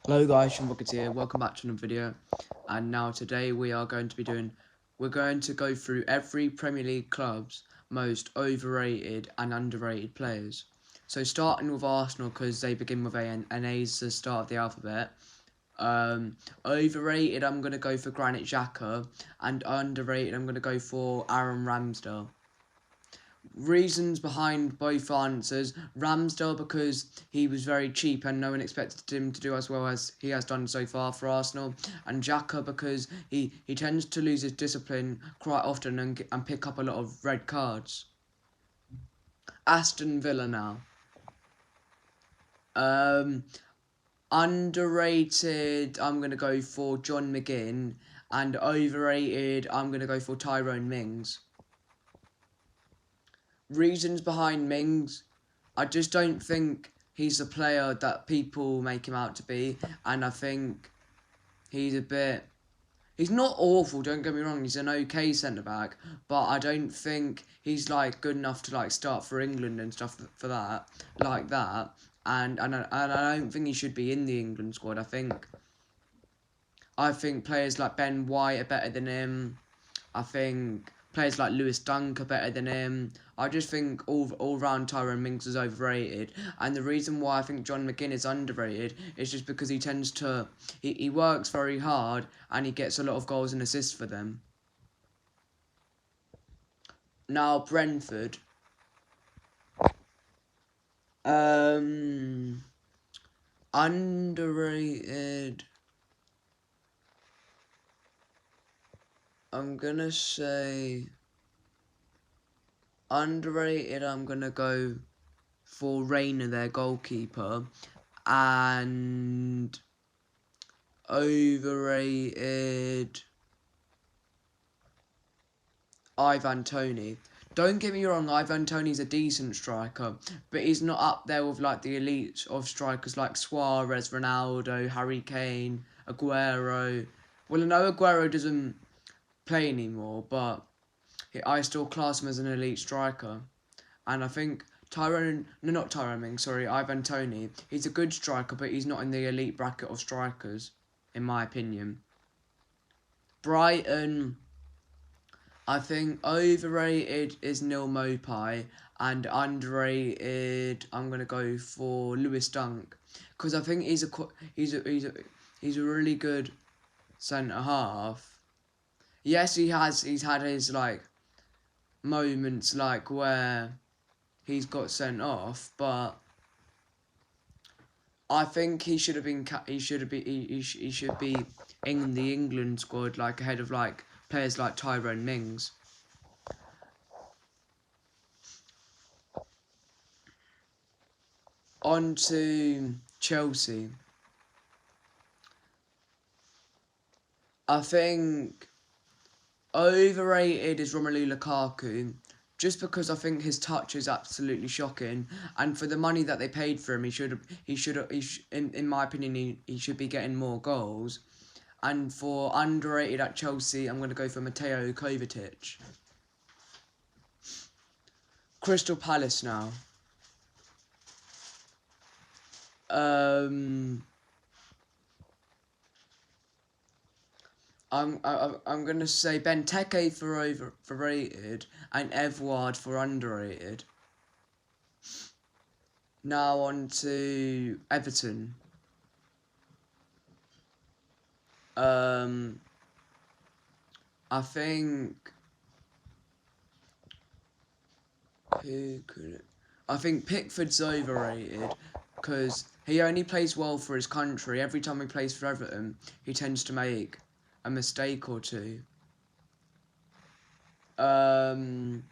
Hello guys, Sean Rockets here, welcome back to another video. And now today we're going to go through every Premier League club's most overrated and underrated players. So starting with Arsenal, because they begin with A, and A is the start of the alphabet. Overrated, I'm going to go for Granit Xhaka, and underrated, I'm going to go for Aaron Ramsdale. Reasons behind both answers. Ramsdale, because he was very cheap and no one expected him to do as well as he has done so far for Arsenal. And Xhaka, because he tends to lose his discipline quite often and pick up a lot of red cards. Aston Villa now. Underrated, I'm going to go for John McGinn. And overrated, I'm going to go for Tyrone Mings. Reasons behind Mings, I just don't think he's the player that people make him out to be, and I think he's not awful, don't get me wrong, he's an okay centre-back, but I don't think he's, good enough to, start for England and stuff for that, and I don't think he should be in the England squad. I think players like Ben White are better than him. I think players like Lewis Dunk are better than him. I just think all round Tyrone Mings is overrated. And the reason why I think John McGinn is underrated is just because he tends to... He works very hard and he gets a lot of goals and assists for them. Now, Brentford. Underrated... I'm gonna say... Underrated, I'm gonna go for Reina, their goalkeeper. And overrated, Ivan Toney. Don't get me wrong, Ivan Toney's a decent striker, but he's not up there with the elite of strikers like Suarez, Ronaldo, Harry Kane, Aguero. Well, I know Aguero doesn't play anymore, but I still class him as an elite striker. And I think Ivan Toney, he's a good striker, but he's not in the elite bracket of strikers, in my opinion. Brighton, I think overrated is Neil Mopai, and underrated, I'm going to go for Lewis Dunk, because I think he's a really good centre half. Yes, he's had his moments where he's got sent off, but I think he should be in the England squad, ahead of players like Tyrone Mings. On to Chelsea. I think overrated is Romelu Lukaku, just because I think his touch is absolutely shocking, and for the money that they paid for him, in my opinion, he should be getting more goals. And for underrated at Chelsea, I'm going to go for Mateo Kovacic. Crystal Palace now. I'm gonna say Benteke for overrated and Edouard for underrated. Now on to Everton. I think I think Pickford's overrated because he only plays well for his country. Every time he plays for Everton, he tends to make a mistake or two. And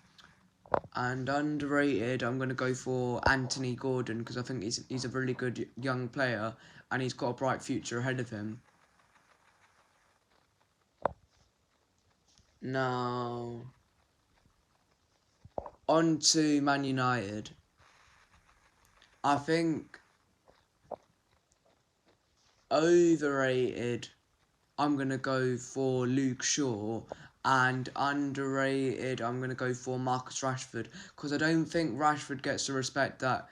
underrated, I'm going to go for Anthony Gordon because I think he's a really good young player and he's got a bright future ahead of him. Now, on to Man United. I think overrated, I'm going to go for Luke Shaw, and underrated, I'm going to go for Marcus Rashford, because I don't think Rashford gets the respect that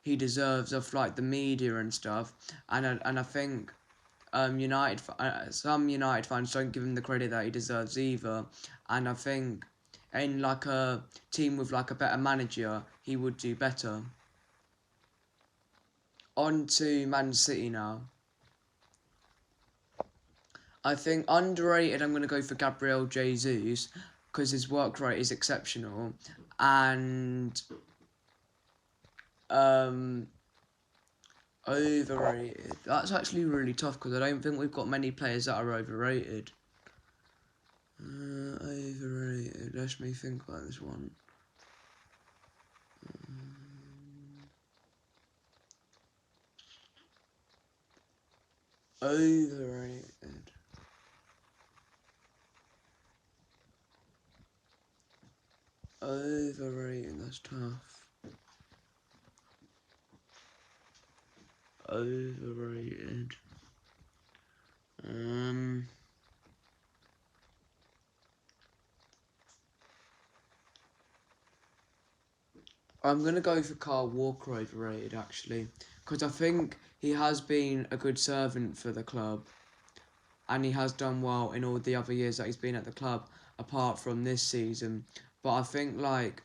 he deserves of the media and stuff, and I think some United fans don't give him the credit that he deserves either, and I think in like a team with like a better manager, he would do better. On to Man City now. I think underrated, I'm going to go for Gabriel Jesus because his work rate is exceptional, and overrated. That's actually really tough because I don't think we've got many players that are overrated. Overrated. Let me think about this one. Overrated. Overrated. That's tough. Overrated. I'm going to go for Kyle Walker overrated, actually. Because I think he has been a good servant for the club. And he has done well in all the other years that he's been at the club, apart from this season. But I think, like,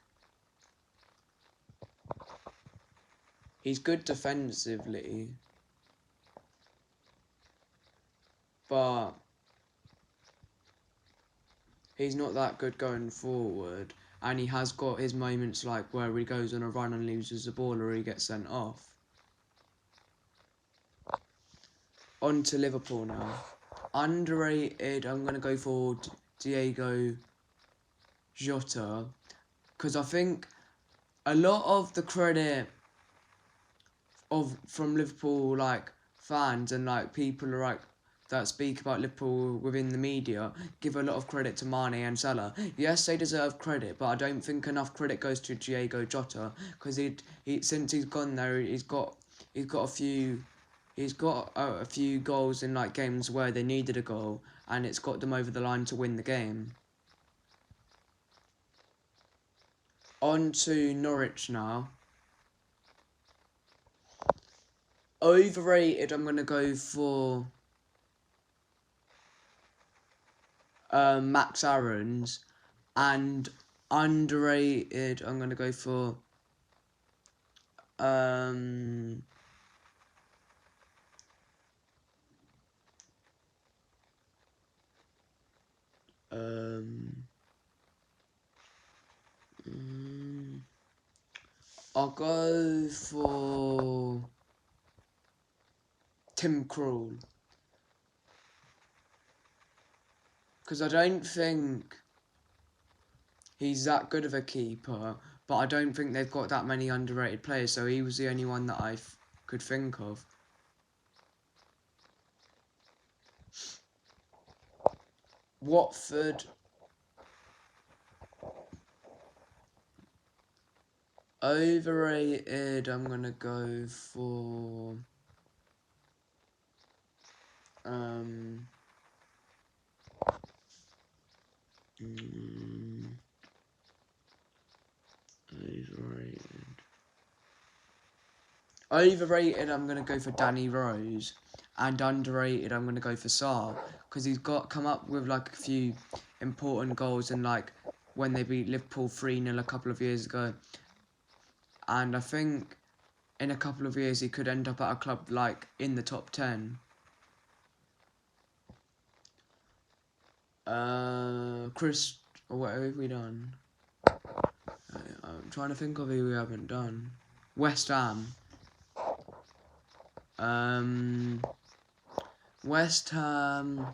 he's good defensively. But he's not that good going forward. And he has got his moments like where he goes on a run and loses the ball or he gets sent off. On to Liverpool now. Underrated, I'm going to go for Diego Jota. Because I think a lot of the credit from Liverpool like fans and like people like that speak about Liverpool within the media give a lot of credit to Mane and Salah. Yes, they deserve credit, but I don't think enough credit goes to Diego Jota because he since he's gone there, he's got a few. He's got a few goals in like games where they needed a goal, and it's got them over the line to win the game. On to Norwich now. Overrated, I'm going to go for Max Aarons, and underrated, I'm going to go for I'll go for Tim Krul. Because I don't think he's that good of a keeper, but I don't think they've got that many underrated players, so he was the only one that I could think of. Watford. Overrated, I'm going to go for Overrated, I'm going to go for Danny Rose. And underrated, I'm going to go for Sarr. Because he's come up with like a few important goals in like when they beat Liverpool 3-0 a couple of years ago. And I think in a couple of years he could end up at a club like in the top 10. What have we done? I'm trying to think of who we haven't done. West Ham. West Ham.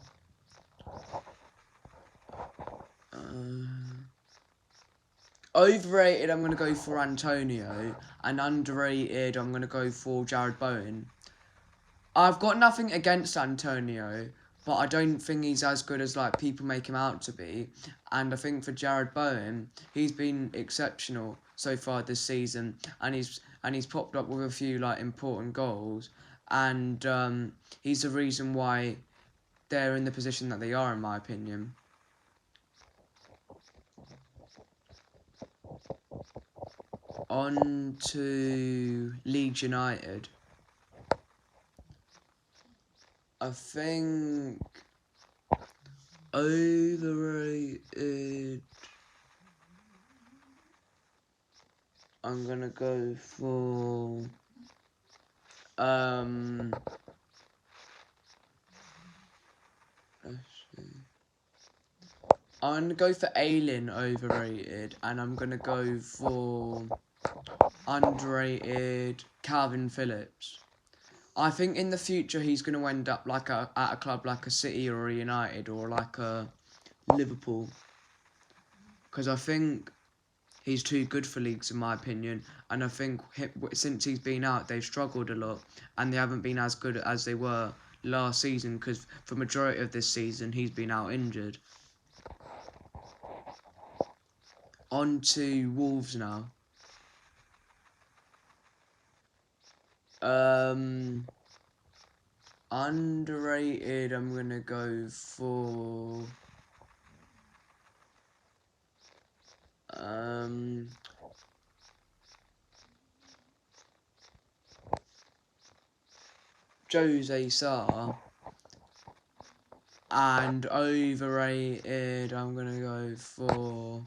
Overrated, I'm going to go for Antonio. And underrated, I'm going to go for Jarrod Bowen. I've got nothing against Antonio, but I don't think he's as good as like people make him out to be. And I think for Jarrod Bowen, he's been exceptional so far this season, and he's popped up with a few like important goals, and he's the reason why they're in the position that they are, in my opinion. On to Leeds United. I think overrated. I'm gonna go for let's see. I'm gonna go for Ayling overrated, and I'm gonna go for underrated Calvin Phillips. I think in the future he's gonna end up like at a club like a City or a United or like a Liverpool, because I think he's too good for leagues in my opinion, and I think since he's been out they've struggled a lot and they haven't been as good as they were last season, because for majority of this season he's been out injured. On to Wolves now. Underrated, I'm gonna go for Jose Sarr. And overrated, I'm gonna go for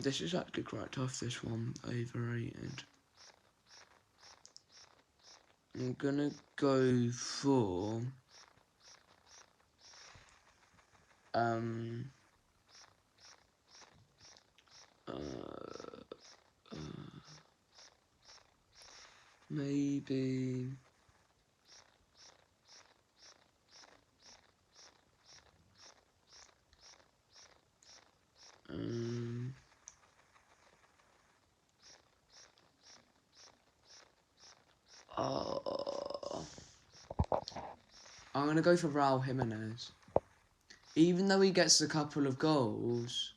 this is actually quite tough, this one. Overrated. I'm gonna go for maybe I'm gonna go for Raul Jimenez. Even though he gets a couple of goals,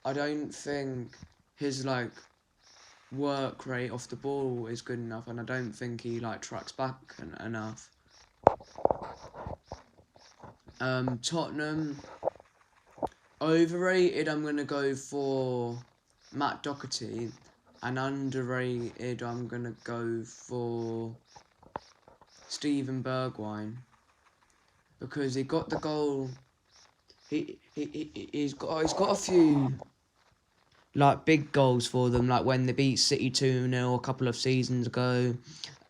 I don't think his like work rate off the ball is good enough, and I don't think he like tracks back enough. Tottenham overrated, I'm gonna go for Matt Doherty, and underrated, I'm gonna go for Steven Bergwijn, because he got the goal. He's got a few like big goals for them, like when they beat City 2-0 a couple of seasons ago,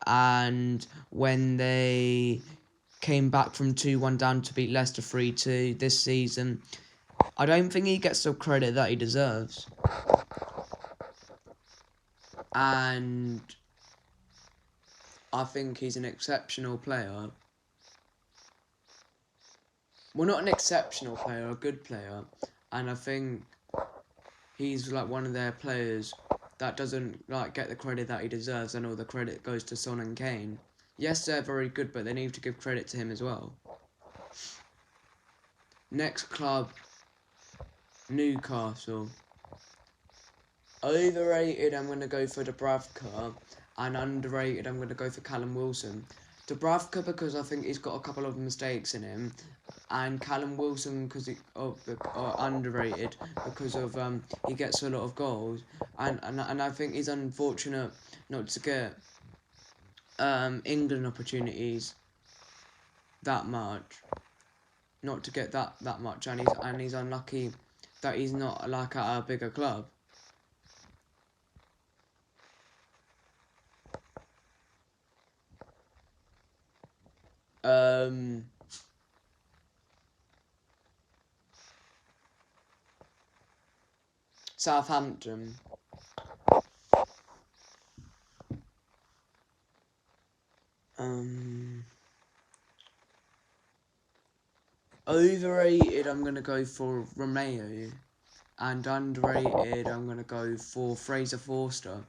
and when they came back from 2-1 down to beat Leicester 3-2 this season. I don't think he gets the credit that he deserves. And I think he's an exceptional player. Well, not an exceptional player, a good player. And I think he's like one of their players that doesn't like get the credit that he deserves, and all the credit goes to Son and Kane. Yes, they're very good, but they need to give credit to him as well. Next club, Newcastle. Overrated, I'm going to go for Dubravka, and underrated, I'm going to go for Callum Wilson. Dubravka because I think he's got a couple of mistakes in him, and Callum Wilson because underrated because of he gets a lot of goals, and I think he's unfortunate not to get England opportunities that much, not to get that much, and he's unlucky that he's not like at a bigger club. Southampton. Overrated, I'm going to go for Romeo. And underrated, I'm going to go for Fraser Forster.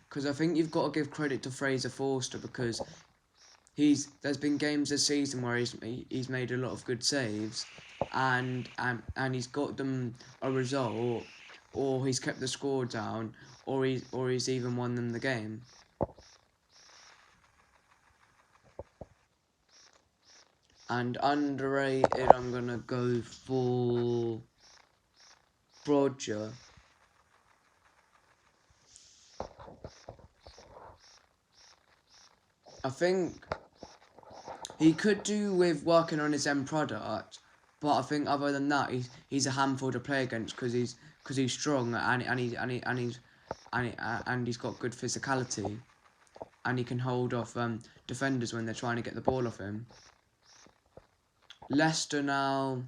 Because I think you've got to give credit to Fraser Forster, because there's been games this season where he's made a lot of good saves, and he's got them a result, or he's kept the score down, or he's even won them the game. And underrated, I'm gonna go for Roger. I think he could do with working on his end product, but I think other than that, he's a handful to play against because he's strong and he's got good physicality, and he can hold off defenders when they're trying to get the ball off him. Leicester now,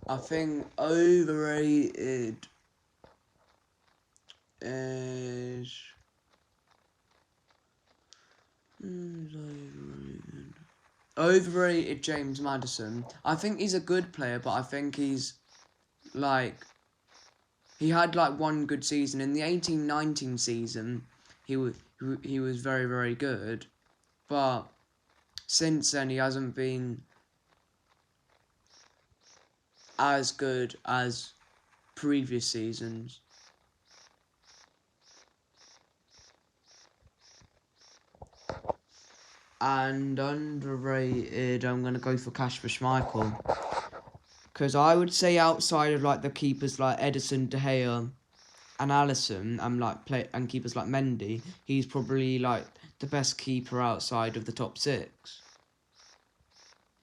I think overrated is overrated James Maddison. I think he's a good player, but I think he's like he had like one good season in the 18-19 season. He was very, very good, but since then he hasn't been as good as previous seasons. And underrated, I'm gonna go for Kasper Schmeichel, because I would say outside of like the keepers like Ederson, De Gea, and Alisson, and keepers like Mendy, he's probably like the best keeper outside of the top six.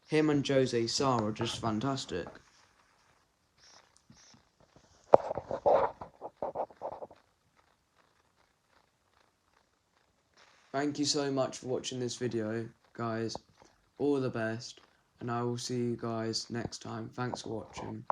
Him and Jose Sa are just fantastic. Thank you so much for watching this video, guys. All the best, and I will see you guys next time. Thanks for watching.